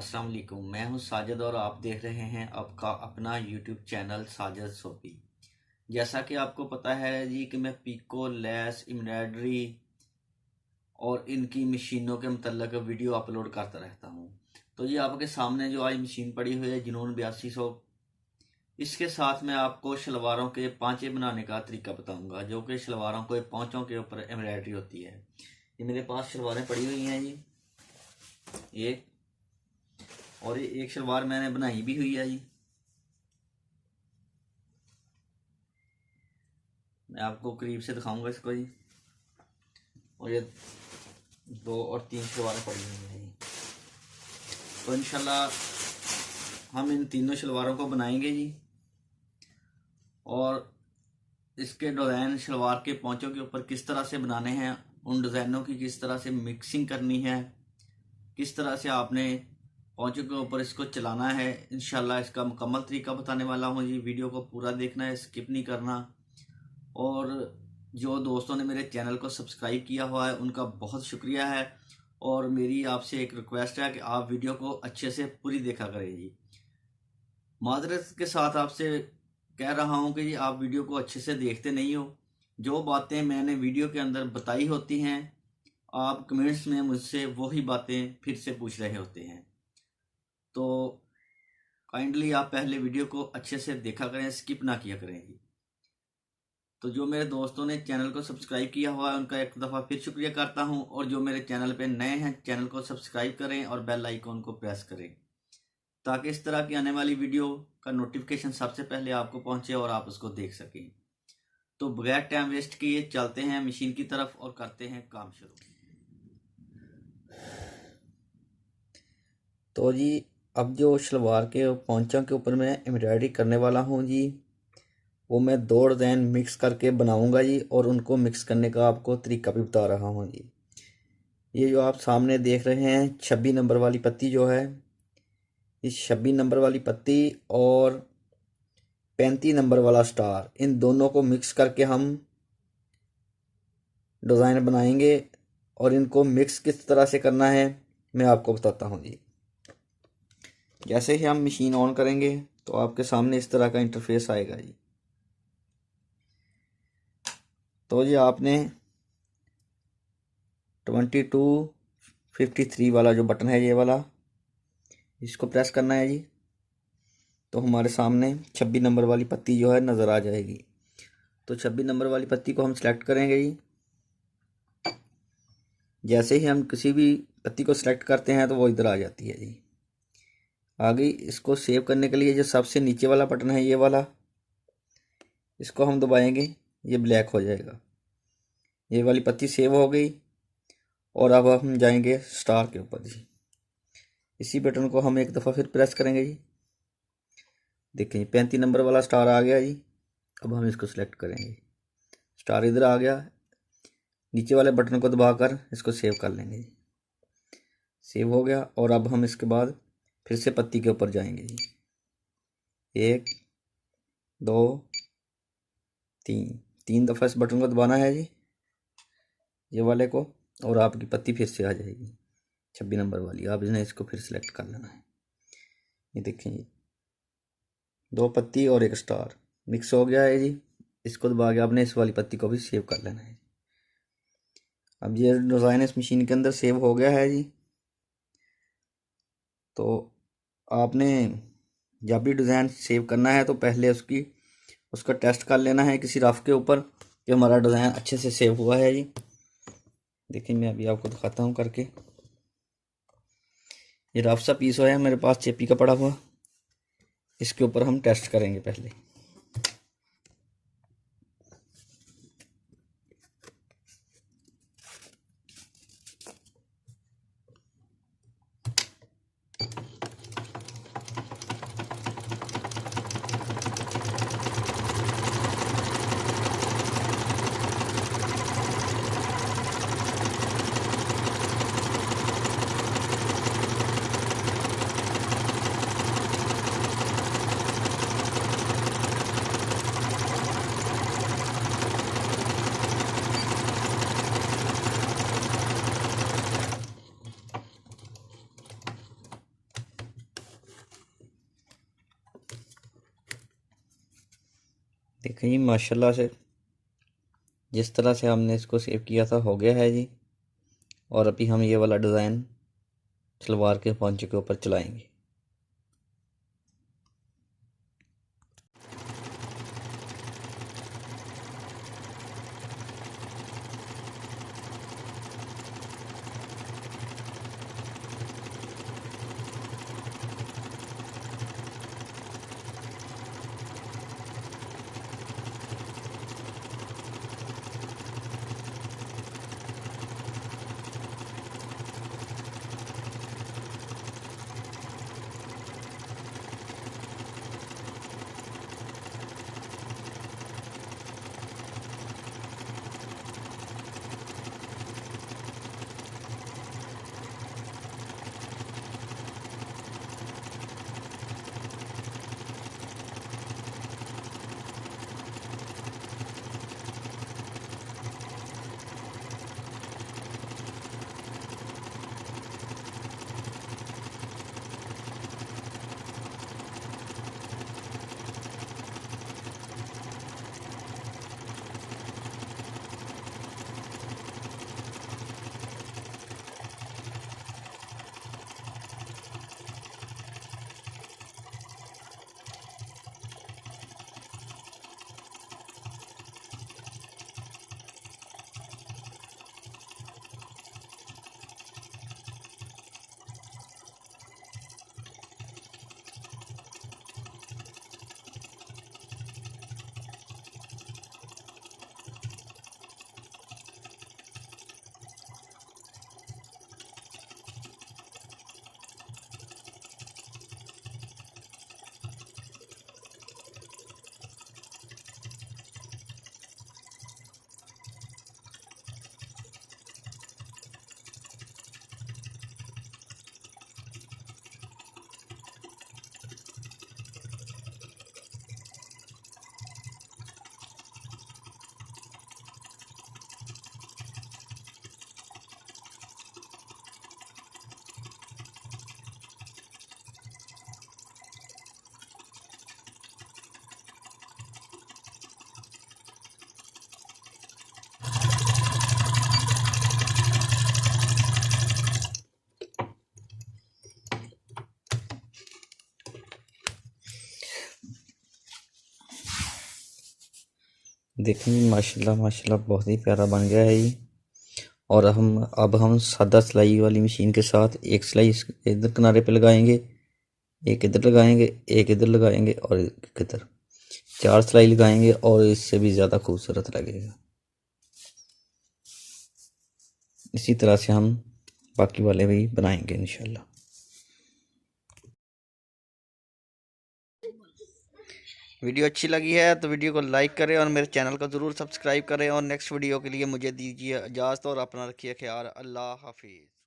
अस्सलाम वालेकुम। मैं हूं साजिद और आप देख रहे हैं आपका अपना यूट्यूब चैनल साजिद सोपी। जैसा कि आपको पता है जी कि मैं पिको, लेस, एम्ब्रॉयडरी और इनकी मशीनों के मतलब वीडियो अपलोड करता रहता हूं। तो जी आपके सामने जो आज मशीन पड़ी हुई है जुनून 8200, इसके साथ मैं आपको शलवारों के पांचे बनाने का तरीका बताऊंगा, जो कि शलवारों को पांचों के ऊपर एम्ब्रॉयडरी होती है। ये मेरे पास शलवारें पड़ी हुई हैं जी, एक और ये एक शलवार मैंने बनाई भी हुई है जी। मैं आपको करीब से दिखाऊंगा इसको जी। और ये दो और तीन शलवारें पड़ी हुई हैं जी। तो इंशाल्लाह हम इन तीनों शलवारों को बनाएंगे जी, और इसके डिज़ाइन शलवार के पोंचों के ऊपर किस तरह से बनाने हैं, उन डिज़ाइनों की किस तरह से मिक्सिंग करनी है, किस तरह से आपने पोंचों के ऊपर इसको चलाना है, इंशाल्लाह इसका मुकम्मल तरीका बताने वाला हूँ जी। वीडियो को पूरा देखना है, स्किप नहीं करना। और जो दोस्तों ने मेरे चैनल को सब्सक्राइब किया हुआ है उनका बहुत शुक्रिया है, और मेरी आपसे एक रिक्वेस्ट है कि आप वीडियो को अच्छे से पूरी देखा करें जी। माजरत के साथ आपसे कह रहा हूं कि जी आप वीडियो को अच्छे से देखते नहीं हो। जो बातें मैंने वीडियो के अंदर बताई होती हैं, आप कमेंट्स में मुझसे वही बातें फिर से पूछ रहे होते हैं। तो काइंडली आप पहले वीडियो को अच्छे से देखा करें, स्किप ना किया करें जी। तो जो मेरे दोस्तों ने चैनल को सब्सक्राइब किया हुआ है उनका एक दफ़ा फिर शुक्रिया करता हूं, और जो मेरे चैनल पे नए हैं चैनल को सब्सक्राइब करें और बेल आइकॉन को प्रेस करें, ताकि इस तरह की आने वाली वीडियो का नोटिफिकेशन सबसे पहले आपको पहुंचे और आप उसको देख सकें। तो बगैर टाइम वेस्ट किए चलते हैं मशीन की तरफ और करते हैं काम शुरू। तो जी अब जो शलवार के पोंचों के ऊपर मैं एम्ब्रॉयडरी करने वाला हूँ जी, वो मैं दो डिज़ाइन मिक्स करके बनाऊंगा जी, और उनको मिक्स करने का आपको तरीका भी बता रहा हूँ जी। ये जो आप सामने देख रहे हैं 26 नंबर वाली पत्ती जो है, इस 26 नंबर वाली पत्ती और 35 नंबर वाला स्टार, इन दोनों को मिक्स करके हम डिज़ाइन बनाएंगे। और इनको मिक्स किस तरह से करना है मैं आपको बताता हूँ जी। जैसे ही हम मशीन ऑन करेंगे तो आपके सामने इस तरह का इंटरफेस आएगा जी। तो जी आपने 2253 वाला जो बटन है ये वाला, इसको प्रेस करना है जी। तो हमारे सामने 26 नंबर वाली पत्ती जो है नज़र आ जाएगी। तो 26 नंबर वाली पत्ती को हम सिलेक्ट करेंगे जी। जैसे ही हम किसी भी पत्ती को सिलेक्ट करते हैं तो वो इधर आ जाती है जी। आगे इसको सेव करने के लिए जो सबसे नीचे वाला बटन है ये वाला, इसको हम दबाएंगे, ये ब्लैक हो जाएगा। ये वाली पत्ती सेव हो गई, और अब हम जाएंगे स्टार के ऊपर जी। इसी बटन को हम एक दफ़ा फिर प्रेस करेंगे जी। देखिए 35 नंबर वाला स्टार आ गया जी। अब हम इसको सिलेक्ट करेंगे, स्टार इधर आ गया। नीचे वाले बटन को दबाकर इसको सेव कर लेंगे जी। सेव हो गया, और अब हम इसके बाद फिर से पत्ती के ऊपर जाएंगे जी। 1 2 3, 3 दफ़ा इस बटन को दबाना है जी, ये वाले को, और आपकी पत्ती फिर से आ जाएगी 26 नंबर वाली। आप इसने इसको फिर सेलेक्ट कर लेना है। ये देखें जी, 2 पत्ती और 1 स्टार मिक्स हो गया है जी। इसको दबा के आपने इस वाली पत्ती को भी सेव कर लेना है। अब ये डिज़ाइन इस मशीन के अंदर सेव हो गया है जी। तो आपने जब भी डिज़ाइन सेव करना है तो पहले उसका टेस्ट कर लेना है किसी रफ के ऊपर कि हमारा डिज़ाइन अच्छे से सेव हुआ है जी। देखिए मैं अभी आपको दिखाता हूँ करके। ये रफ सा पीस है मेरे पास चेपी का पड़ा हुआ, इसके ऊपर हम टेस्ट करेंगे पहले। देखें जी, माशाल्लाह से जिस तरह से हमने इसको सेव किया था हो गया है जी। और अभी हम ये वाला डिज़ाइन सलवार के पॉंचे के ऊपर चलाएंगे। देखें माशाल्लाह माशाल्लाह बहुत ही प्यारा बन गया है ये। और अब हम सादा सिलाई वाली मशीन के साथ एक सिलाई इधर किनारे पे लगाएंगे, एक इधर लगाएंगे, एक इधर लगाएंगे और एक इधर, 4 सिलाई लगाएंगे और इससे भी ज़्यादा खूबसूरत लगेगा। इसी तरह से हम बाकी वाले भी बनाएंगे इंशाल्लाह। वीडियो अच्छी लगी है तो वीडियो को लाइक करें और मेरे चैनल को ज़रूर सब्सक्राइब करें। और नेक्स्ट वीडियो के लिए मुझे दीजिए इजाज़त और अपना रखिए ख्याल। अल्लाह हाफिज़।